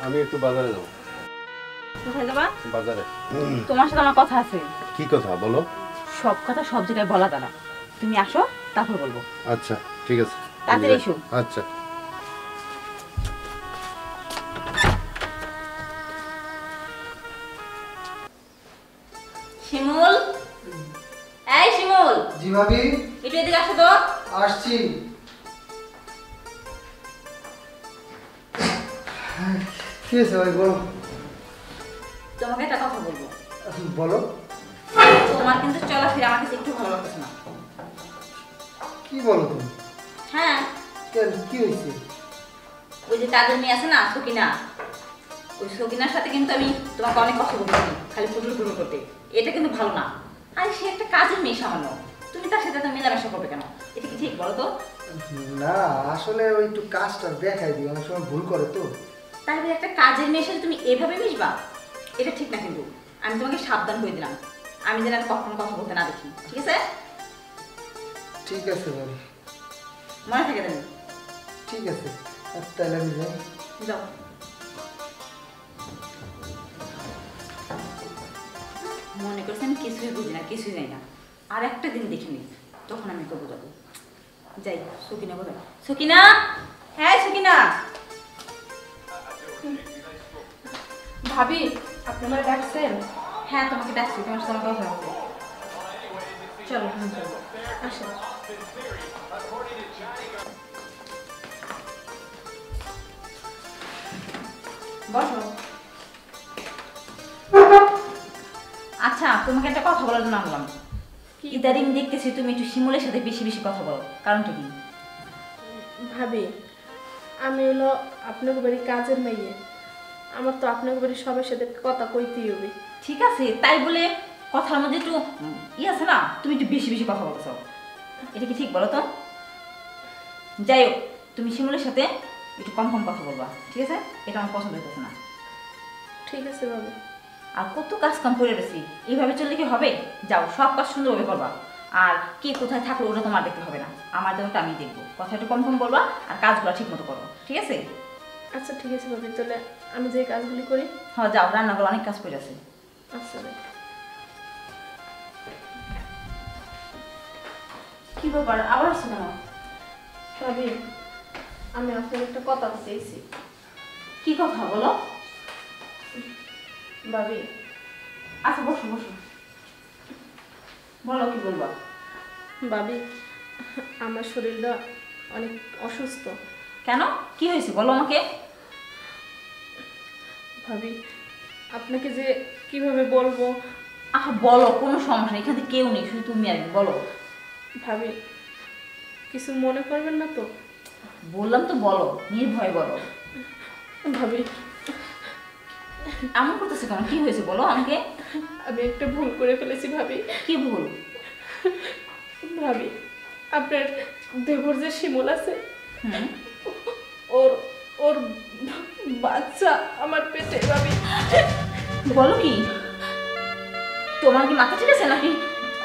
আমি একটু বাজারে যাব। কোথায় যাবা? বাজারে। তোমার সাথে আমার কথা আছে। কি কথা বলো? সব কথা সব জায়গায় বলা দাঁড়া, তুমি আসো তারপর বলবো। আচ্ছা ঠিক আছে, তাড়াতাড়ি এসো। আচ্ছা। শিমুল, এই শিমুল। জি ভাবি। একটু এদিকে আসো তো। আসছি। কি হয়েছে ভাই বলো? তোমাকে একটা কথা বলবো। বলো। তোমার কিন্তু চলাফেরা আমার কাছে একটু ভালো লাগছে না। কি বলো তুমি? হ্যাঁ। কেন, কি হয়েছে? ওই যে কাজের মেয়ে আছে না সকিনা, ওই সকিনার সাথে কিন্তু আমি তোমাকে অনেক কথা বলছি, খালি পুটুল পুটুল করতে। এটা কিন্তু ভালো না। আর সে একটা কাজের মেয়ে সামান্য, তুমি তার সাথে তো মেলামেশা করবে কেন? এটা কি ঠিক বলো তো? না আসলে ওই একটু কাজটা দেখাই দিই, অনেক সময় ভুল করে তো। তাই বলে একটা কাজের মেয়ের সাথে তুমি এভাবে মিশবা? এটা ঠিক না কিন্তু। আমি তোমাকে সাবধান করে দিলাম, আমি যেন আর কখনো কথা বলতে না দেখি, ঠিক আছে? ঠিক আছে ভাবি। মনে থাকে তুমি। ঠিক আছে, তাহলে আমি যাই। যাও। মনে করছি আমি কিছুই বুঝি না, কিছুই যাই না। আর একটা দিন দেখে নি, তখন আমি তো বোঝাবো। যাই, সকিনা বোঝাই। সকিনা, হ্যাঁ সকিনা। ভাবি, আপনি আমার ডাকছেন? হ্যাঁ তোমাকে ডাকছি, তোমার সাথে আমার কথা আছে। চলো আসেন। বসো। আচ্ছা, তোমাকে একটা কথা বলার জন্য আনলাম। ইদারিং দেখতেছি তুমি একটু শিমুলের সাথে বেশি বেশি কথা বলো, কারণটা কি? ভাবি, আমি হলো আপনার বাড়ির কাজের মেয়ে। আমার তো আপনার বাড়ির সবার সাথে কথা কইতেই হবে। ঠিক আছে, তাই বলে কথার মধ্যে একটু আছে না, তুমি একটু বেশি বেশি কথা বলছো। এটা কি ঠিক বলো তো? যাই হোক, তুমি শিমুলের সাথে একটু কম কম কথা বলবা, ঠিক আছে? এটা আমার পছন্দ হইতেছে না। ঠিক আছে ভাবি। আর কত কাজ কাম করে রেছি, এইভাবে চললে কি হবে? যাও, সব কাজ সুন্দরভাবে করবা। আর কে কোথায় থাকলো ওটা তোমার দেখতে হবে না, আমার দেওয়াটা আমি দেখবো। কথা একটু কম কম বলবা আর কাজগুলো ঠিক মতো করবো, ঠিক আছে? আচ্ছা ঠিক আছে ভাবি, তাহলে আমি যে কাজগুলি করি। হ্যাঁ যাও, রান্নাঘরে অনেক কাজ করে আছে। আচ্ছা ভাই। কি ব্যাপার, আবার আসছো কেন? ভাবি, আমি আপনার একটা কথা চাইছি। কি কথা বলো? ভাবি, আচ্ছা বসো বসো, বলো কি বলবা। ভাবি, আমার শরীরটা অনেক অসুস্থ। কেন, কি হয়েছে বলো আমাকে। ভাবি, আপনাকে যে কিভাবে বলবো। আহা বলো, কোনো সমস্যা নেই, এখানে কেউ নেই, শুধু তুমি আর আমি, বলো। ভাবি, কিছু মনে করবেন না তো? বললাম তো বলো, নির্ভয় বলো। ভাবি, এমন করতেছে কেন, কি হয়েছে বলো আমাকে। আমি একটা ভুল করে ফেলেছি ভাবি। কি ভুল? ভাবি, আপনার দেবর যে শিমুল আছে, হুম, ওর ওর বাচ্চা আমার পেটে। ভাবি, বলো কি? তোমার কি মাথা ঠিক আছে নাকি?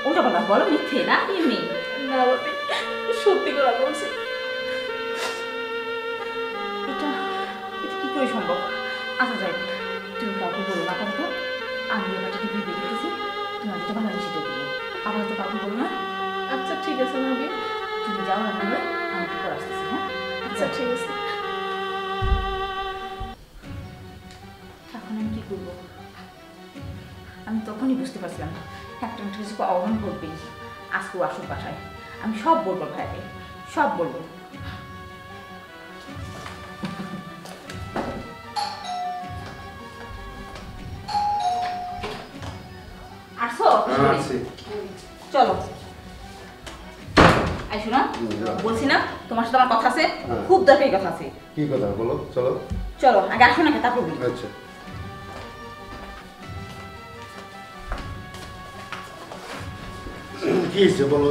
ওটা বলো, বলো মিথ্যে না এমনি? না ভাবি, সত্যি করে বলছি। এটা এটা কি করে সম্ভব? আচ্ছা যাই, তুমি কাউকে বলো না কথা। আমি ব্যাপারটা ভেবে দেখতেছি, তোমার যেটা ভালো আমি সেটা করবো। আবার তো কাউকে বলো না। আচ্ছা ঠিক আছে ভাবি। তুমি যাও রান্নাঘরে, আমি একটু পর আসতেছি। হ্যাঁ আচ্ছা ঠিক আছে। এখন আমি কি করবো? আমি তখনই বুঝতে পারছিলাম একটা কিছু অবমান করবে। আজকে আসুক বাসায়, আমি সব বলবো ভাইকে, সব বলবো। আসো, চলো। আইসো না, বলছি না তোমার সাথে আমার কথা আছে, খুব দরকারি কথা আছে। কি কথা বলো, চলো। চলো আগে আসো না, তারপর বলি। আচ্ছা। কি হয়েছে বলো।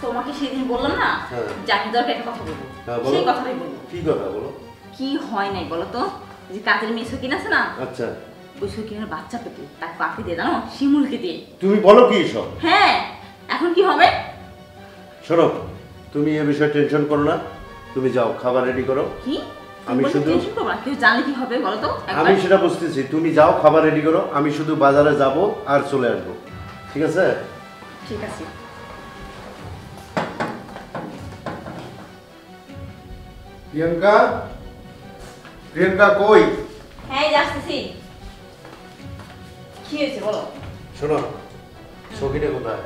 তোমাকে সেদিন বললাম না যে আমি দরকার একটা কথা বলবো, সেই কথাটাই বলবো। কি কথা বলো। কি হয় নাই বলো তো, যে কাজের মেয়ে সকিন আছে না, আচ্ছা, ওই সকিনার বাচ্চা পেতে তার কাকে দিয়ে জানো, শিমুলকে দিয়ে। তুমি বলো কি সব? হ্যাঁ, এখন কি হবে? শোনো, তুমি এ বিষয়ে টেনশন করো না, তুমি যাও খাবার রেডি করো। কি আমি শুধু কেউ জানলে কি হবে বলো তো? আমি সেটা বুঝতেছি, তুমি যাও খাবার রেডি করো, আমি শুধু বাজারে যাব আর চলে আসবো, ঠিক আছে? ঠিক আছে। প্রিয়াঙ্কা, প্রিয়াঙ্কা কই? হ্যাঁ, আসতেছি। কি হয়েছে বলো? শোনো, সকিনা কোথায়?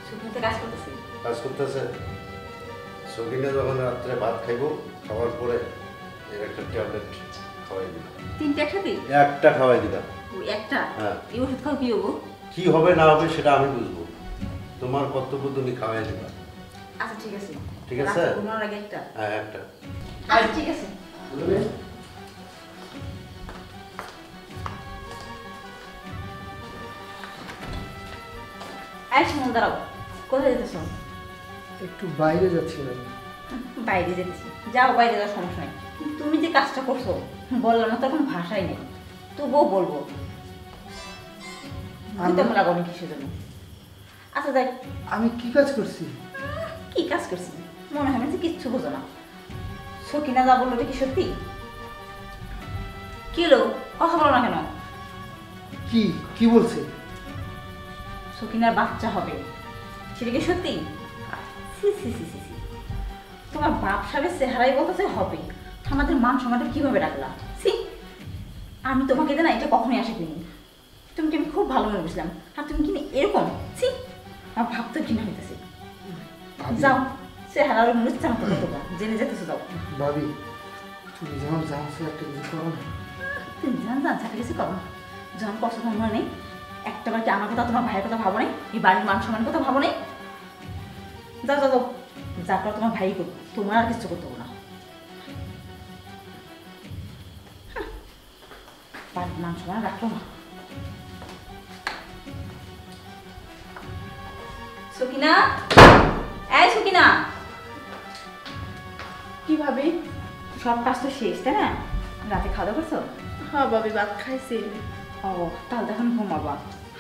শুকনোতে কাজ করতেছি। কাজ করতেছে? সকিনা যখন রাত্রে ভাত খাইবো, খাওয়ার পরে এর একটা ট্যাবলেট খাওয়াই দিবা। 3টা একসাথে? একটা খাওয়াই দিবা। ওই একটা? হ্যাঁ। এই ওষুধ খাও কি হবো? কি হবে না হবে সেটা আমি বুঝবো, তোমার কর্তব্য তুমি খাওয়াই দিবা। আচ্ছা ঠিক আছে। ঠিক আছে? রাতে ঘুমানোর আগে একটা? হ্যাঁ, একটা। আচ্ছা ঠিক আছে। এই শুনুন, দাঁড়াও। কোথায় যেতেছো? একটু বাইরে যাচ্ছিলাম। বাইরে যেতেছি, যাও, বাইরে যাওয়ার সমস্যা নেই। কিন্তু তুমি যে কাজটা করছো, বললাম না, তখন ভাষাই নেই, তবুও বলবো। তেমন লাগো না কিসের জন্য? আচ্ছা দেখ, আমি কি কাজ করছি? কি কাজ করছি মনে হয় না যে কিচ্ছু বোঝো না। সকিনা যা বললো এটা কি সত্যি? কি হলো, কথা বলো না কেন? কি কি বলছে? সকিনার বাচ্চা হবে, সেটা কি সত্যি? সি সি সি সি সি, তোমার বাপ সাহেবের চেহারাই বলতেছে হবে, আমাদের মান সম্মানটা কিভাবে রাখলাম? সি, আমি তোমাকে না এটা কখনোই আশা করিনি। তুমি কি আমি খুব ভালো মনে বুঝলাম, আর তুমি কি না এরকম? সি, আমার ভাবতে ঘৃণা হইতেছে। যাও, চেহারার অনুষ্ঠান করতে তোমরা জেনে যেতেছো, যাও। ভাবি, তুমি যখন জানছো একটা কিছু করো না। তুমি জান জান চাকরি কিছু করো না, যখন কষ্ট তোমার মনে নেই, একটা বার কি আমার কথা, তোমার ভাইয়ের কথা ভাবো নেই, এই বাড়ির মান সম্মানের কথা ভাবো নেই? যাও যাও যাও, যা করো তোমার ভাই করো, তোমার আর কিছু করতে হবে না। বাড়ির মান সম্মান রাখলো না। সকিনা, এই সকিনা, কি ভাবি? সব কাজ তো শেষ, তাই না? রাতে খাওয়া দাওয়া করছো? হ্যাঁ ভাবি, ভাত খাইছি। ও, তাহলে এখন ঘুমাবা।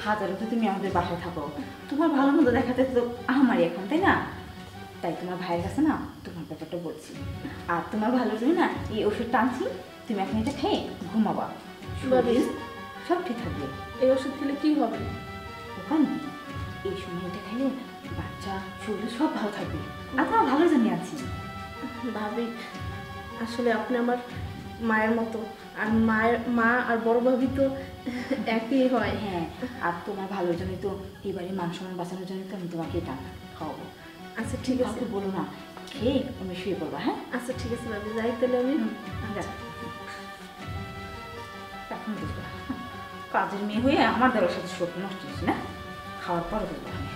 হাজারে তো তুমি আমাদের বাসায় থাকো, তোমার ভালো মন্দ দেখাতে তো আমারই এখন, তাই না? তাই তোমার ভাইয়ের কাছে না তোমার ব্যাপারটা বলছি, আর তোমার ভালো জন্য না এই ওষুধটা আনছি, তুমি এখন এটা খেয়ে ঘুমাবা, শরীর সব ঠিক থাকবে। এই ওষুধ খেলে কি হবে? ওখানে এই সময় এটা খেলে বাচ্চা শরীর সব ভালো থাকবে, আর তোমার ভালো জন্য আছি। ভাবি, আসলে আপনি আমার মায়ের মতো, আর মা আর বড় ভাবি তো একই হয়। হ্যাঁ, আর তোমার ভালোর জন্যই তো এবারে মান সম্মান বাঁচানোর জন্য তো আমি তোমাকে এটা খাওয়াবো। আচ্ছা ঠিক আছে, কাউকে বলো না, খেয়ে আমি শুয়ে পড়বা। হ্যাঁ আচ্ছা ঠিক আছে ভাবি, যাই তাহলে আমি। যা। এখন বুঝবো কাজের মেয়ে হয়ে আমার দেওয়ার সাথে শোক নষ্ট হচ্ছে না, খাওয়ার পরে বুঝবো আমি।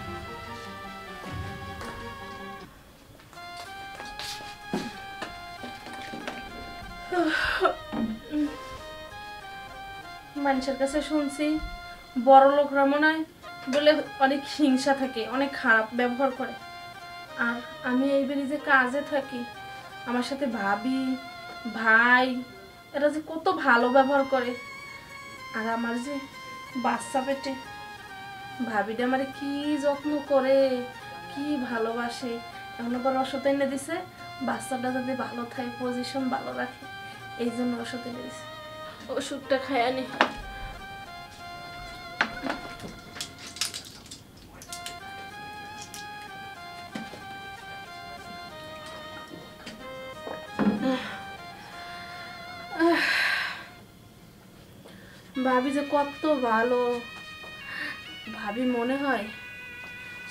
মানুষের কাছে শুনছি বড় লোকরা মনে হয় বলে অনেক হিংসা থাকে, অনেক খারাপ ব্যবহার করে। আর আমি এই বাড়ি যে কাজে থাকি, আমার সাথে ভাবি ভাই এরা যে কত ভালো ব্যবহার করে। আর আমার যে বাচ্চা পেটে ভাবিটা আমার কি যত্ন করে, কি ভালোবাসে। এখন আবার ওষুধ এনে দিছে বাচ্চাটা যাতে ভালো থাকে, পজিশন ভালো রাখে, এই জন্য ওষুধ এনে দিছে। ওষুধটা খাই আনি। ভাবি যে কত ভালো, ভাবি মনে হয়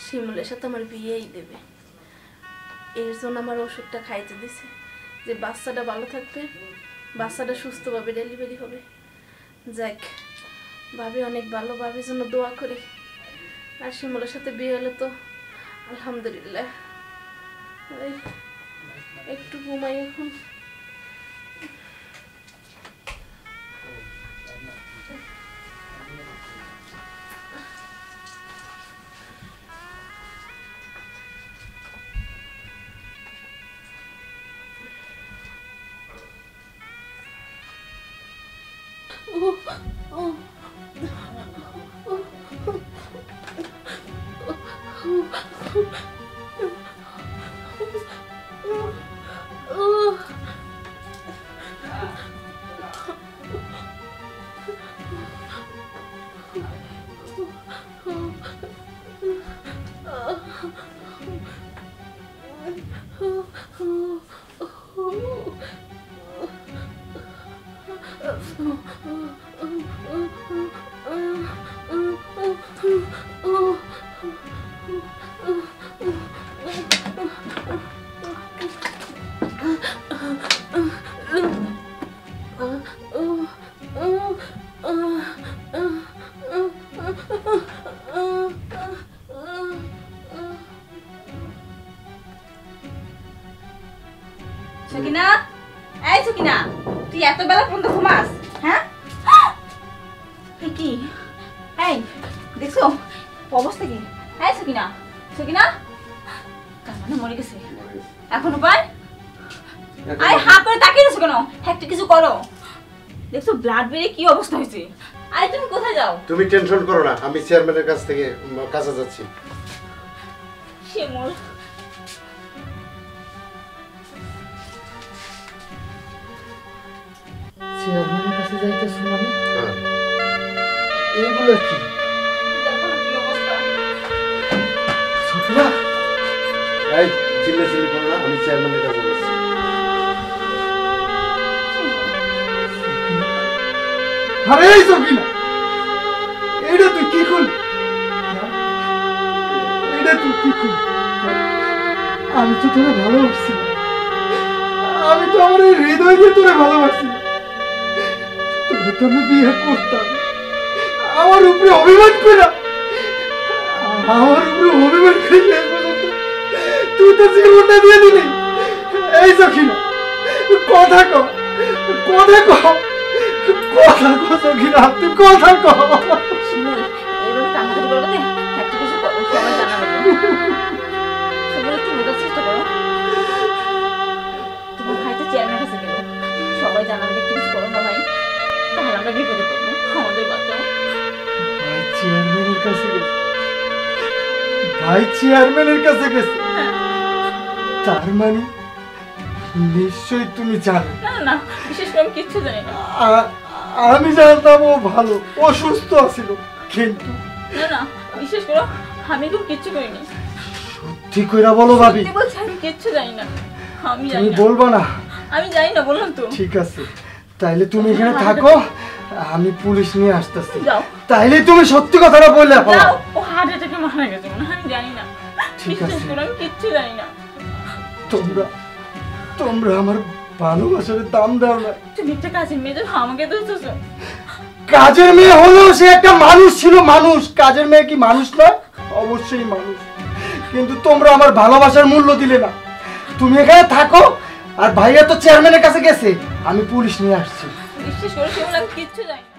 শিমুলের সাথে আমার বিয়েই দেবে। এর জন্য আমার ওষুধটা খাইতে দিছে যে বাচ্চাটা ভালো থাকবে, বাচ্চাটা সুস্থভাবে ডেলিভারি হবে। যাক, ভাবি অনেক ভালো, ভাবির জন্য দোয়া করি। আর শিমুলের সাথে বিয়ে হলে তো আলহামদুলিল্লাহ। একটু ঘুমাই এখন। সকিনা, এই সকিনা, তুই এত বেলা পর্যন্ত ঘুমাস? হ্যাঁ, এ কি? এই দেখছো অবস্থা কি? এই সকিনা, সকিনা, তার মানে মরে গেছে। এখন উপায়? আরে হা করে তাকিয়ে রয়েছো কেন? একটু কিছু করো। দেখছো ব্লাড বেরিয়ে কি অবস্থা হয়েছে। আরে তুমি কোথায় যাও? তুমি টেনশন করো না, আমি চেয়ারম্যানের কাছ থেকে কাছে যাচ্ছি। শিমুল, চেয়ারম্যানের কাছে যাইতেছো মানে? হ্যাঁ। এইগুলো কি? দেখো না কি অবস্থা। সকিনা, এই চিল্লাচিল্লি করো না, আমি চেয়ারম্যানের কাছে যাচ্ছি। আরে এই সকিনা, এটা তুই কি করলি? এটা তুই কি করলি? আমি তো তোরে ভালোবাসছি, আমি তো আমার এই হৃদয় দিয়ে তোরে ভালোবাসছি। তোরে তো আমি বিয়ে করতাম, আমার উপরে অভিমান করে শেষ পর্যন্ত তুই তো জীবনটা দিয়ে দিলি। এই সখিনা, কথা ক, কথা ক, কথা ক সখিনা, তুই কথা ক। শিমুল, এইভাবে কান্নাকাটি করবে না, একটু কিছু করো, সবাই জানাবে। শিমুল, একটু বোঝার চেষ্টা করো। তোমার ভাই তো চেয়ারম্যানের কাছে গেল, সবাই জানাবে, একটু কিছু করো না ভাই, তাহলে আমরা বিপদে পড়বো। আমাদের বাচ্চা ভাই চেয়ারম্যানের কাছে গেছে, ভাই চেয়ারম্যানের কাছে গেছে, তার মানে নিশ্চয়ই তুমি জানো। না না, বিশেষ করে আমি কিচ্ছু জানি না। আমি জানতাম ও ভালো, ও সুস্থ আছিল, কিন্তু না না, বিশেষ করে আমি তো কিচ্ছু করিনি। সত্যি কইরা বলো ভাবি, সত্যি বলছি, আমি কিচ্ছু জানি না। আমি জানি তুমি না, বলবা না? আমি জানি না, বললাম তো। ঠিক আছে, তাইলে তুমি এখানে থাকো, আমি পুলিশ নিয়ে আসতেছি। যাও। তাইলে তুমি সত্যি কথাটা বললে যাও, ও হার্ট অ্যাটাকে মারা গেছে মনে হয়, আমি জানি না। ঠিক বিশ্বাস আছে। করো, আমি কিচ্ছু জানি না। তোমরা তোমরা আমার ভালোবাসার দাম দাও না। তুমি একটা কাজের মেয়ে, আমাকে দোষছো। কাজের মেয়ে হলেও সে একটা মানুষ ছিল, মানুষ। কাজের মেয়ে কি মানুষ নয়? অবশ্যই মানুষ, কিন্তু তোমরা আমার ভালোবাসার মূল্য দিলে না। তুমি এখানে থাকো, আর ভাইয়া তো চেয়ারম্যানের কাছে গেছে, আমি পুলিশ নিয়ে আসছি। বিশ্বাস করো, আমি কিচ্ছু জানি না।